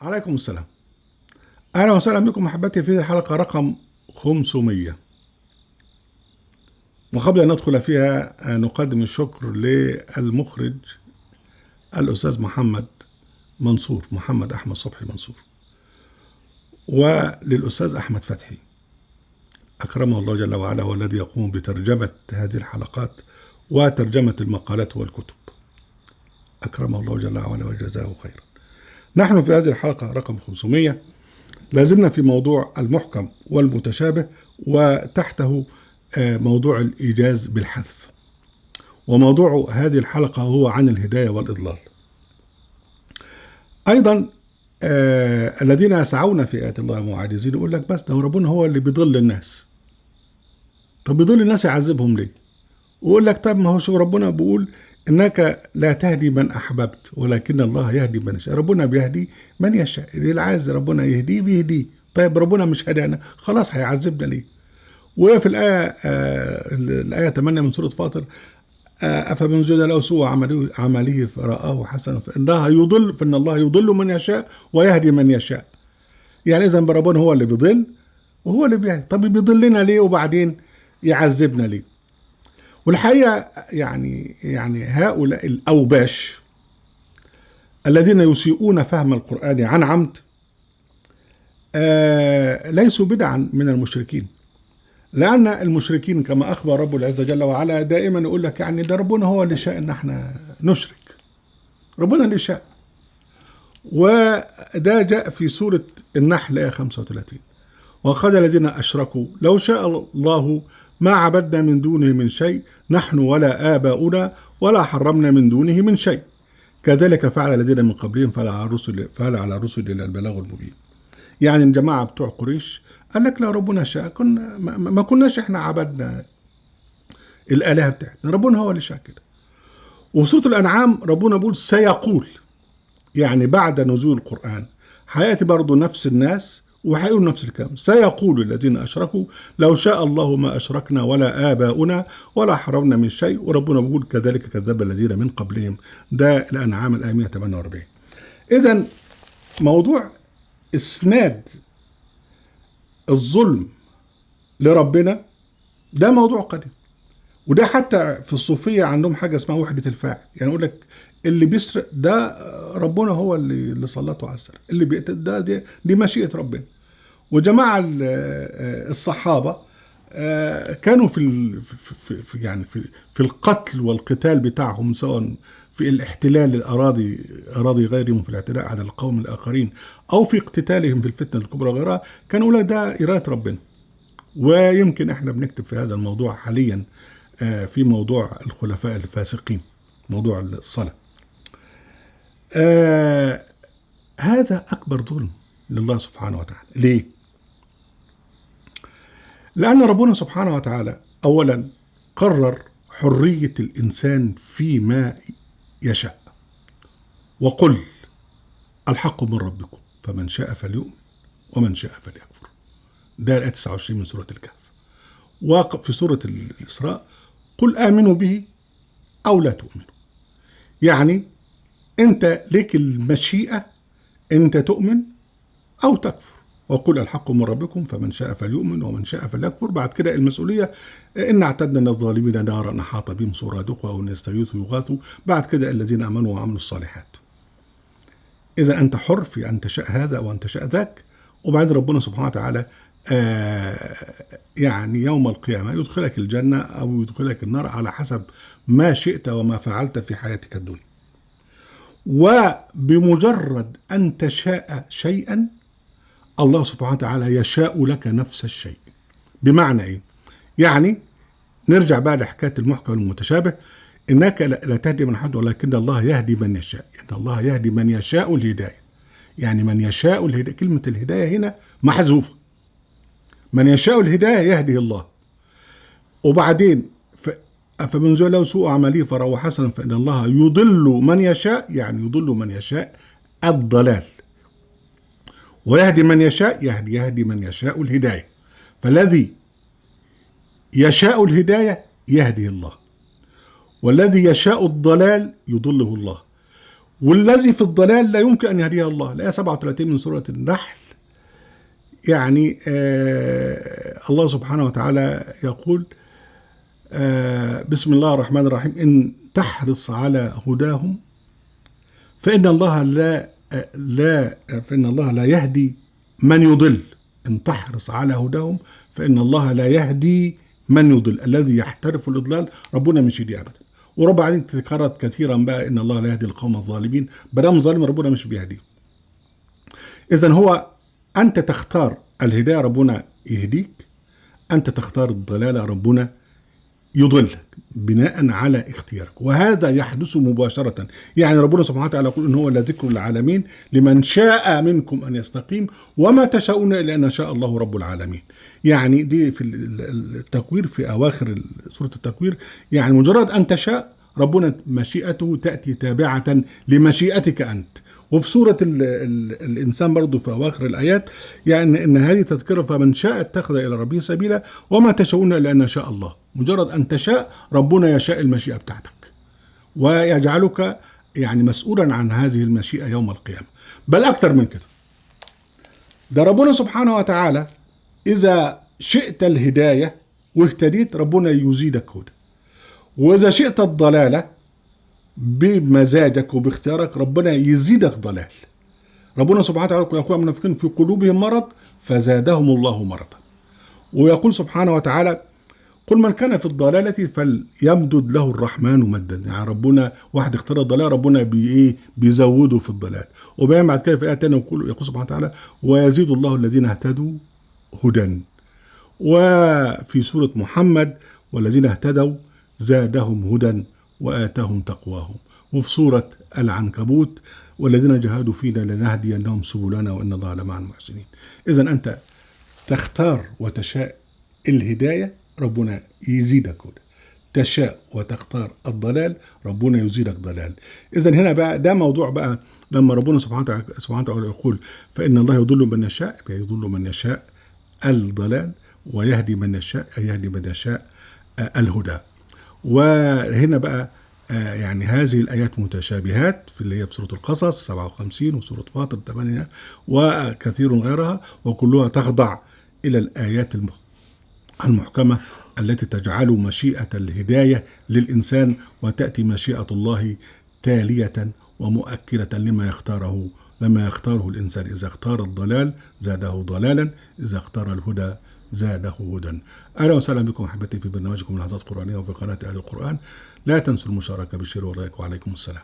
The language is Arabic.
عليكم السلام. أهلا وسهلا بكم أحبتي في الحلقة رقم 500. وقبل أن ندخل فيها نقدم الشكر للمخرج الأستاذ محمد أحمد صبحي منصور، وللأستاذ أحمد فتحي أكرمه الله جل وعلا، والذي يقوم بترجمة هذه الحلقات وترجمة المقالات والكتب. أكرمه الله جل وعلا وجزاه خيرا. نحن في هذه الحلقة رقم 500 لازلنا في موضوع المحكم والمتشابه، وتحته موضوع الإيجاز بالحذف. وموضوع هذه الحلقة هو عن الهداية والإضلال. أيضا الذين يسعون في آيات الله معاجزين يقول لك بس ده ربنا هو اللي بيضل الناس. طب بيضل الناس يعذبهم ليه؟ ويقول لك طب ما هو شو ربنا بيقول إنك لا تهدي من أحببت ولكن الله يهدي من يشاء. ربنا بيهدي من يشاء، اللي عايز ربنا يهديه بيهديه. طيب ربنا مش هدانا خلاص هيعذبنا ليه؟ وفي الآية 8 من سورة فاطر أفمن زاد له سوء عمله فرآه حسنا فإن الله يضل من يشاء ويهدي من يشاء. يعني إذا ربنا هو اللي بيضل وهو اللي بيهدي. طب بيضلنا ليه وبعدين يعذبنا ليه؟ والحقيقة يعني هؤلاء الأوباش الذين يسيئون فهم القرآن عن عمد ليسوا بدعا من المشركين، لأن المشركين كما أخبر رب العزة جل وعلا دائما يقول لك يعني ده ربنا هو اللي شاء إن احنا نشرك، ربنا اللي شاء. وده جاء في سورة النحل آية 35: وقال الذين أشركوا لو شاء الله ما عبدنا من دونه من شيء نحن ولا آباؤنا ولا حرمنا من دونه من شيء كذلك فعل الذين من قبلهم فعل على رسل البلاغ المبين. يعني الجماعة بتوع قريش قال لك لا ربنا شاء، ما كناش احنا عبدنا الآلهة بتاعتنا، ربنا هو اللي شاء كده. وفي سورة الأنعام ربنا بيقول سيقول، يعني بعد نزول القرآن هيأتي برضو نفس الناس وهيقول نفس الكلام: سيقول الذين أشركوا لو شاء الله ما أشركنا ولا آباؤنا ولا حرمنا من شيء. وربنا بيقول كذلك كذب الذين من قبلهم. ده الأنعام الآية 148. إذن موضوع إسناد الظلم لربنا ده موضوع قديم، وده حتى في الصوفية عندهم حاجة اسمها وحدة الفاعل. يعني يقول لك اللي بيسرق ده ربنا هو اللي سلطه على السرقة، اللي بيقتل ده دي مشيئة ربنا. وجماعة الصحابة كانوا في القتل والقتال بتاعهم، سواء في الاحتلال أراضي غيرهم في الاعتداء على القوم الآخرين أو في اقتتالهم في الفتنة الكبرى وغيرها، كانوا يقولوا ده إرادة ربنا. ويمكن احنا بنكتب في هذا الموضوع حاليا في موضوع الخلفاء الفاسقين، موضوع الصلاة. هذا أكبر ظلم لله سبحانه وتعالى. ليه؟ لأن ربنا سبحانه وتعالى أولا قرر حرية الإنسان فيما يشاء، وقل الحق من ربكم فمن شاء فليؤمن ومن شاء فليكفر. ده الآية 29 من سورة الكهف. وفي سورة الإسراء قل آمنوا به أو لا تؤمنوا. يعني أنت لك المشيئة أنت تؤمن أو تكفر. وقل الحق من ربكم فمن شاء فليؤمن ومن شاء فليكفر. بعد كده المسؤولية: إن اعتدنا للظالمين نارا أحاط بهم سرادقها وإن يستغيثوا يغاثوا. بعد كده الذين آمنوا وعملوا الصالحات. إذا أنت حر في أن تشاء هذا وأن تشاء ذاك. وبعد ربنا سبحانه وتعالى يعني يوم القيامة يدخلك الجنة أو يدخلك النار على حسب ما شئت وما فعلت في حياتك الدنيا. وبمجرد أن تشاء شيئا الله سبحانه وتعالى يشاء لك نفس الشيء. بمعنى إيه؟ يعني نرجع بقى لحكاية المحكم والمتشابه: إنك لا تهدي من أحد ولكن الله يهدي من يشاء. إن الله يهدي من يشاء الهداية. يعني من يشاء الهداية، كلمة الهداية هنا محذوفة. من يشاء الهداية يهدي الله. وبعدين فمن زال له سوء عمله فراه حسنا فإن الله يضل من يشاء، يعني يضل من يشاء الضلال، ويهدي من يشاء يهدي من يشاء الهداية. فالذي يشاء الهداية يهدي الله، والذي يشاء الضلال يضله الله. والذي في الضلال لا يمكن أن يهديه الله. الآية 37 من سورة النحل. يعني الله سبحانه وتعالى يقول بسم الله الرحمن الرحيم: إن تحرص على هداهم فإن الله لا يهدي من يضل. إن تحرص على هداهم فإن الله لا يهدي من يضل. الذي يحترف الإضلال ربنا مش يهدي أبدا. وربع بعدين تكررت كثيرا بقى إن الله لا يهدي القوم الظالمين. برام ظالم ربنا مش بيهديه. إذن هو أنت تختار الهداية ربنا يهديك، أنت تختار الضلالة ربنا يضلك بناء على اختيارك. وهذا يحدث مباشرة. يعني ربنا سبحانه وتعالى يقول إن هو لذكر العالمين لمن شاء منكم أن يستقيم وما تشاءون إلا أن شاء الله رب العالمين. يعني دي في التكوير في أواخر سورة التكوير. يعني مجرد أن تشاء ربنا مشيئته تأتي تابعة لمشيئتك أنت. وفي سورة الإنسان برضو في أواخر الآيات يعني إن هذه تذكرة: فمن شاء اتخذ إلى ربه سبيلا وما تشاءون إلا أن شاء الله. مجرد أن تشاء ربنا يشاء المشيئة بتاعتك ويجعلك يعني مسؤولا عن هذه المشيئة يوم القيامة. بل أكثر من كده، ده ربنا سبحانه وتعالى إذا شئت الهداية واهتديت ربنا يزيدك هدى، وإذا شئت الضلالة بمزاجك وباختيارك ربنا يزيدك ضلال. ربنا سبحانه وتعالى يقول المنافقين في قلوبهم مرض فزادهم الله مرضا. ويقول سبحانه وتعالى: قل من كان في الضلالة فليمدد له الرحمن مدا. يعني ربنا واحد اختار الضلال ربنا بيزوده في الضلال. وبعدين بعد كده في آية تانية يقول سبحانه وتعالى: ويزيد الله الذين اهتدوا هدى. وفي سورة محمد: والذين اهتدوا زادهم هدى وآتاهم تقواهم. وفي سورة العنكبوت: والذين جاهدوا فينا لنهدينهم سبلنا وإن الله لمع المحسنين. إذن أنت تختار وتشاء الهداية ربنا يزيدك هدى، تشاء وتختار الضلال ربنا يزيدك ضلال. إذن هنا بقى ده موضوع بقى لما ربنا سبحانه وتعالى يقول: فإن الله يضل من يشاء، يضل من يشاء الضلال، ويهدي من يشاء يهدي من يشاء الهدى. وهنا بقى يعني هذه الآيات متشابهات في اللي هي في سورة القصص 57 وسورة فاطر 8 وكثير غيرها، وكلها تخضع إلى الآيات المحكمة التي تجعل مشيئة الهداية للإنسان، وتأتي مشيئة الله تالية ومؤكدة لما يختاره الإنسان. إذا اختار الضلال زاده ضلالا، إذا اختار الهدى زاده هدى. أهلا وسهلا بكم أحبتي في برنامجكم لحظات قرآنية وفي قناة أهل القرآن. لا تنسوا المشاركة بالشير واللايك، وعليكم السلام.